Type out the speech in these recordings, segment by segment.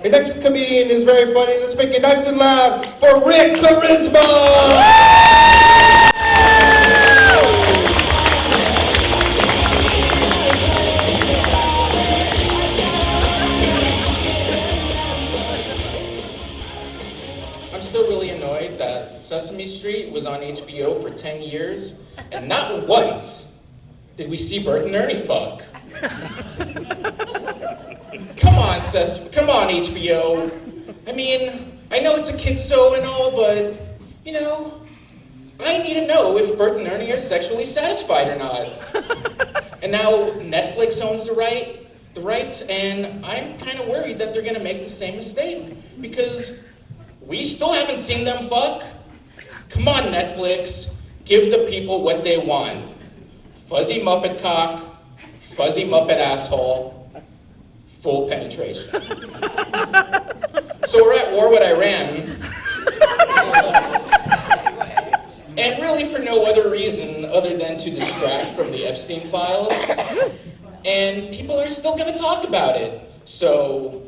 The next comedian is very funny. Let's make it nice and loud for Rick Quaresma! I'm still really annoyed that Sesame Street was on HBO for 10 years, and not once did we see Bert and Ernie fuck. Come on, come on, HBO. I mean, I know it's a kid's show and all, but, you know, I need to know if Bert and Ernie are sexually satisfied or not. And now Netflix owns the rights, and I'm kind of worried that they're going to make the same mistake, because we still haven't seen them fuck. Come on, Netflix, give the people what they want. Fuzzy Muppet cock, fuzzy Muppet asshole, full penetration. So we're at war with Iran. And really for no other reason other than to distract from the Epstein files. And people are still gonna talk about it. So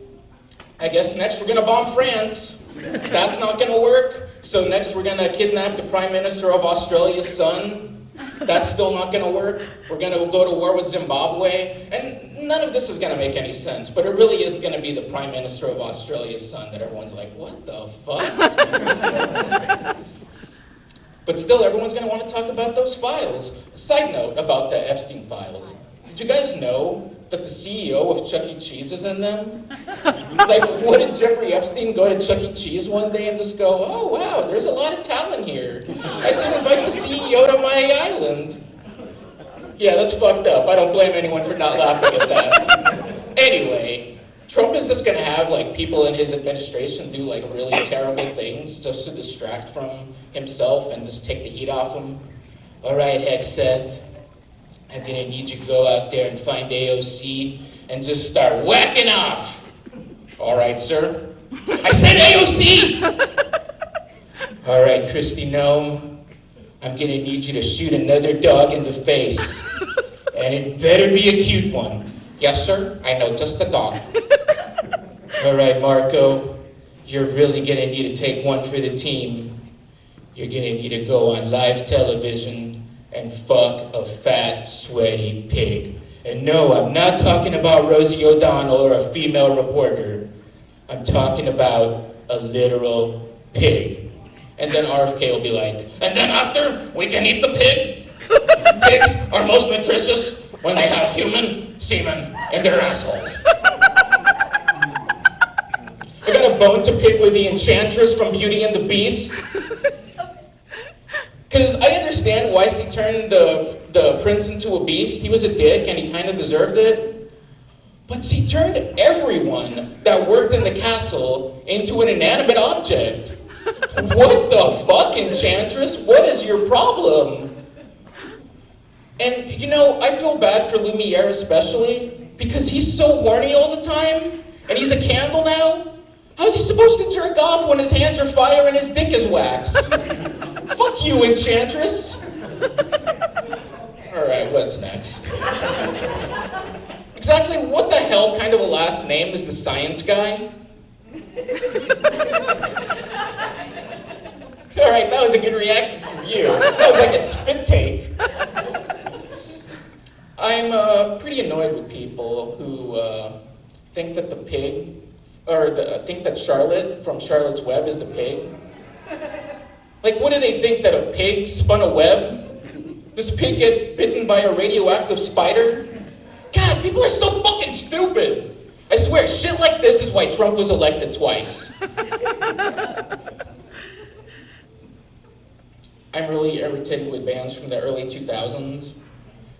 I guess next we're gonna bomb France. That's not gonna work. So next we're gonna kidnap the Prime Minister of Australia's son. That's still not gonna work. We're gonna go to war with Zimbabwe. And none of this is gonna make any sense, but it really is gonna be the Prime Minister of Australia's son that everyone's like, what the fuck? But still, everyone's gonna wanna talk about those files. Side note about the Epstein files. Did you guys know that the CEO of Chuck E. Cheese is in them? Like, what did Jeffrey Epstein go to Chuck E. Cheese one day and just go, oh wow, there's a lot of talent here. I should invite the CEO to my island. Yeah, that's fucked up. I don't blame anyone for not laughing at that. Anyway, Trump is just gonna have like people in his administration do like really terrible things just to distract from himself and just take the heat off him. All right, Hexeth. I'm gonna need you to go out there and find AOC and just start whacking off. All right, sir. I said AOC! All right, Christy Gnome. I'm gonna need you to shoot another dog in the face. And it better be a cute one. Yes, sir. I know, just a dog. All right, Marco. You're really gonna need to take one for the team. You're gonna need to go on live television and fuck a fat, sweaty pig. And no, I'm not talking about Rosie O'Donnell or a female reporter. I'm talking about a literal pig. And then RFK will be like, and then after, we can eat the pig. Pigs are most nutritious when they have human semen in their assholes. I got a bone to pick with the Enchantress from Beauty and the Beast. Because I understand why he turned the prince into a beast. He was a dick and he kind of deserved it. But he turned everyone that worked in the castle into an inanimate object. What the fuck, Enchantress? What is your problem? And, you know, I feel bad for Lumiere especially, because he's so horny all the time, and he's a candle now. How's he supposed to jerk off when his hands are fire and his dick is wax? Fuck you, Enchantress! Alright, what's next? Exactly what the hell kind of a last name is the science guy? Alright, that was a good reaction from you. That was like a spit take. I'm pretty annoyed with people who think that the pig, or think that Charlotte from Charlotte's Web is the pig. Like, what do they think, that a pig spun a web? Does a pig get bitten by a radioactive spider? God, people are so fucking stupid. I swear, shit like this is why Trump was elected twice. I'm really irritated with bands from the early 2000s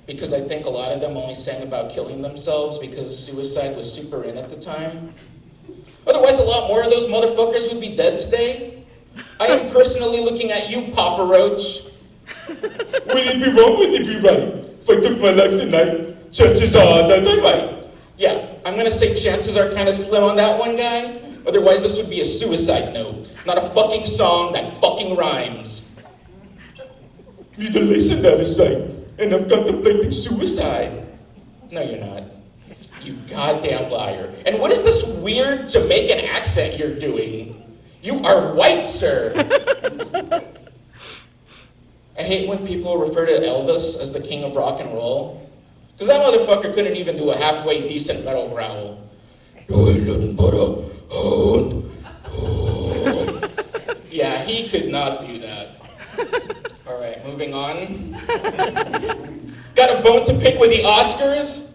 because I think a lot of them only sang about killing themselves because suicide was super in at the time. Otherwise, a lot more of those motherfuckers would be dead today. I am personally looking at you, Papa Roach. Will it be wrong? Will it be right? If I took my life tonight, chances are that I might. Yeah, I'm gonna say chances are kind of slim on that one, guy. Otherwise, this would be a suicide note, not a fucking song that fucking rhymes. Need to listen out of sight, and I'm contemplating suicide. No, you're not. You goddamn liar. And what is this weird Jamaican accent you're doing? You are white, sir. I hate when people refer to Elvis as the king of rock and roll. Because that motherfucker couldn't even do a halfway decent metal growl. You ain't nothing but a hound. Oh. Yeah, he could not do that. All right, moving on. Got a bone to pick with the Oscars?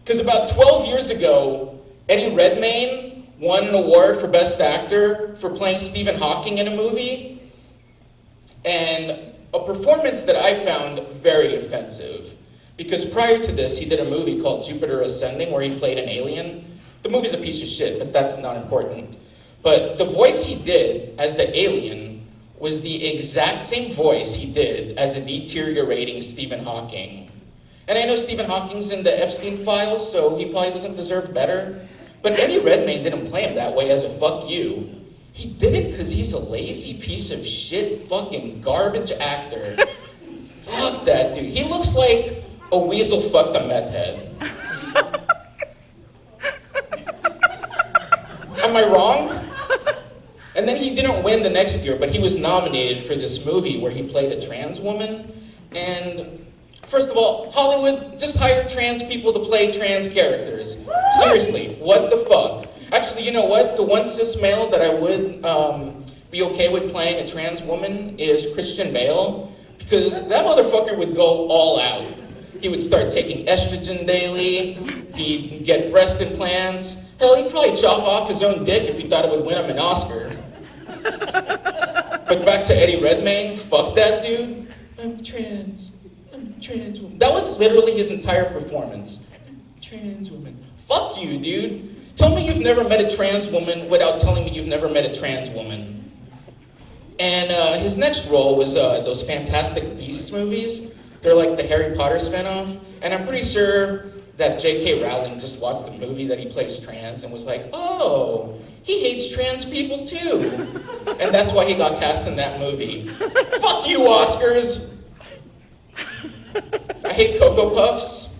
Because about 12 years ago, Eddie Redmayne won an award for Best Actor for playing Stephen Hawking in a movie. And a performance that I found very offensive. Because prior to this, he did a movie called Jupiter Ascending where he played an alien. The movie's a piece of shit, but that's not important. But the voice he did as the alien was the exact same voice he did as a deteriorating Stephen Hawking. And I know Stephen Hawking's in the Epstein files, so he probably doesn't deserve better. But Eddie Redmayne didn't play him that way as a fuck you. He did it because he's a lazy piece of shit fucking garbage actor. Fuck that dude. He looks like a weasel fucked a meth head. Am I wrong? And then he didn't win the next year, but he was nominated for this movie where he played a trans woman. And first of all, Hollywood, just hire trans people to play trans characters. Seriously, what the fuck? Actually, you know what? The one cis male that I would be okay with playing a trans woman is Christian Bale, because that motherfucker would go all out. He would start taking estrogen daily, he'd get breast implants. Hell, he'd probably chop off his own dick if he thought it would win him an Oscar. But back to Eddie Redmayne, fuck that dude. I'm trans woman. That was literally his entire performance. Trans woman. Fuck you, dude. Tell me you've never met a trans woman without telling me you've never met a trans woman. And his next role was those Fantastic Beasts movies. They're like the Harry Potter spinoff. And I'm pretty sure that J.K. Rowling just watched the movie that he plays trans and was like, oh, he hates trans people too. And that's why he got cast in that movie. Fuck you, Oscars! I hate Cocoa Puffs.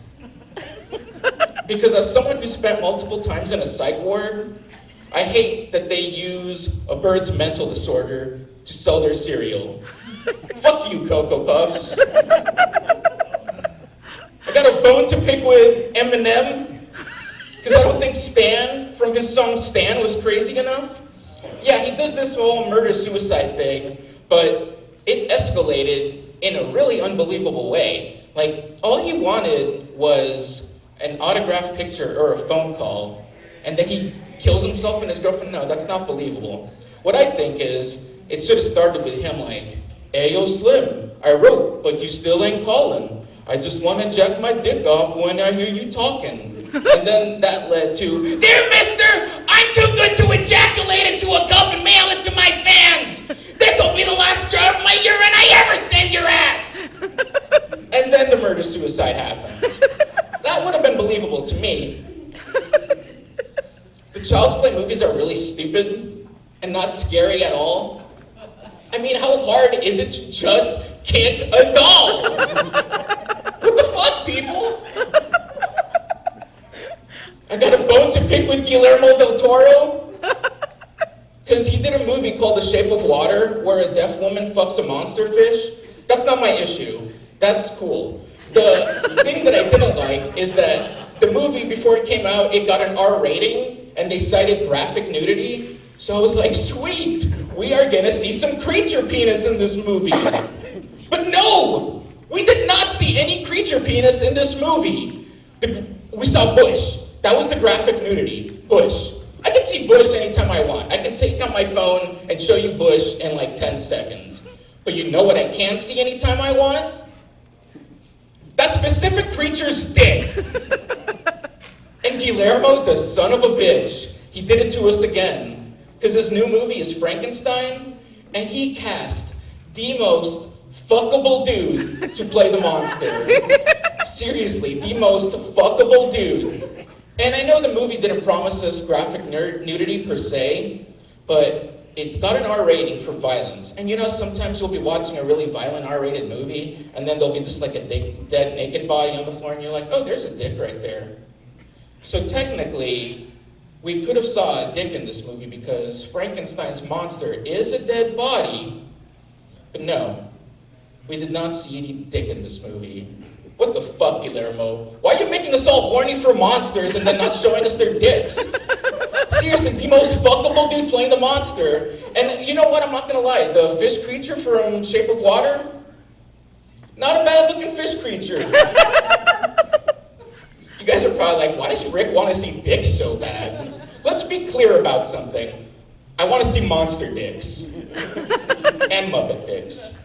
Because as someone who spent multiple times in a psych ward, I hate that they use a bird's mental disorder to sell their cereal. Fuck you, Cocoa Puffs. I got a bone to pick with Eminem, because I don't think Stan from his song Stan was crazy enough. Yeah, he does this whole murder-suicide thing, but it escalated in a really unbelievable way. Like, all he wanted was an autographed picture or a phone call, and then he kills himself and his girlfriend. No, that's not believable. What I think is, it should have started with him like, Ayo Slim, I wrote, but you still ain't calling. I just want to jack my dick off when I hear you talking. And then that led to, Dear Mister, I'm too good to ejaculate into a cup and mail it to my fans. This'll be the last jar of my urine I ever send your ass. And then the murder-suicide happens. That would have been believable to me. The Child's Play movies are really stupid and not scary at all. I mean, how hard is it to just kick a doll? What the fuck, people? I got a bone to pick with Guillermo del Toro. Because he did a movie called The Shape of Water where a deaf woman fucks a monster fish. That's not my issue. That's cool. The thing that I didn't like is that the movie, before it came out, it got an R rating, and they cited graphic nudity. So I was like, sweet, we are gonna see some creature penis in this movie. But no, we did not see any creature penis in this movie. We saw Bush. That was the graphic nudity, Bush. I can see Bush anytime I want. I can take out my phone and show you Bush in like 10 seconds. But you know what I can't see anytime I want? That specific creature's dick. And Guillermo, the son of a bitch, he did it to us again. Because his new movie is Frankenstein, and he cast the most fuckable dude to play the monster. Seriously, the most fuckable dude. And I know the movie didn't promise us graphic nudity per se, but it's got an R rating for violence. And you know, sometimes you'll be watching a really violent R-rated movie, and then there'll be just like a dead naked body on the floor, and you're like, oh, there's a dick right there. So technically, we could have saw a dick in this movie because Frankenstein's monster is a dead body, but no, we did not see any dick in this movie. What the fuck, Guillermo? Why are you making us all horny for monsters and then not showing us their dicks? Seriously, the most fuckable dude playing the monster. And you know what, I'm not gonna lie, the fish creature from Shape of Water? Not a bad looking fish creature. You guys are probably like, why does Rick want to see dicks so bad? Let's be clear about something. I want to see monster dicks. And Muppet dicks.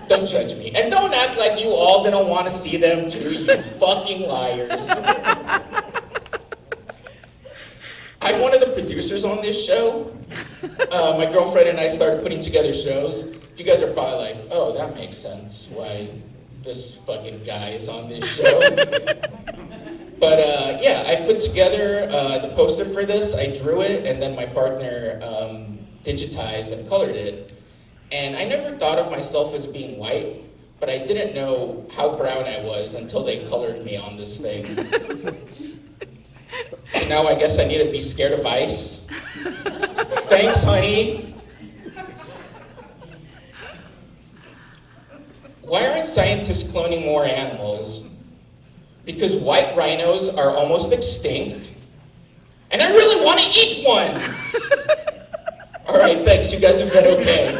Don't judge me. And don't act like you all didn't want to see them too, you fucking liars. I'm one of the producers on this show. My girlfriend and I started putting together shows. You guys are probably like, oh, that makes sense why this fucking guy is on this show. But yeah, I put together the poster for this, I drew it, and then my partner digitized and colored it. And I never thought of myself as being white, but I didn't know how brown I was until they colored me on this thing. So now I guess I need to be scared of ice. Thanks, honey. Why aren't scientists cloning more animals? Because white rhinos are almost extinct, and I really want to eat one. All right, thanks. You guys have been okay.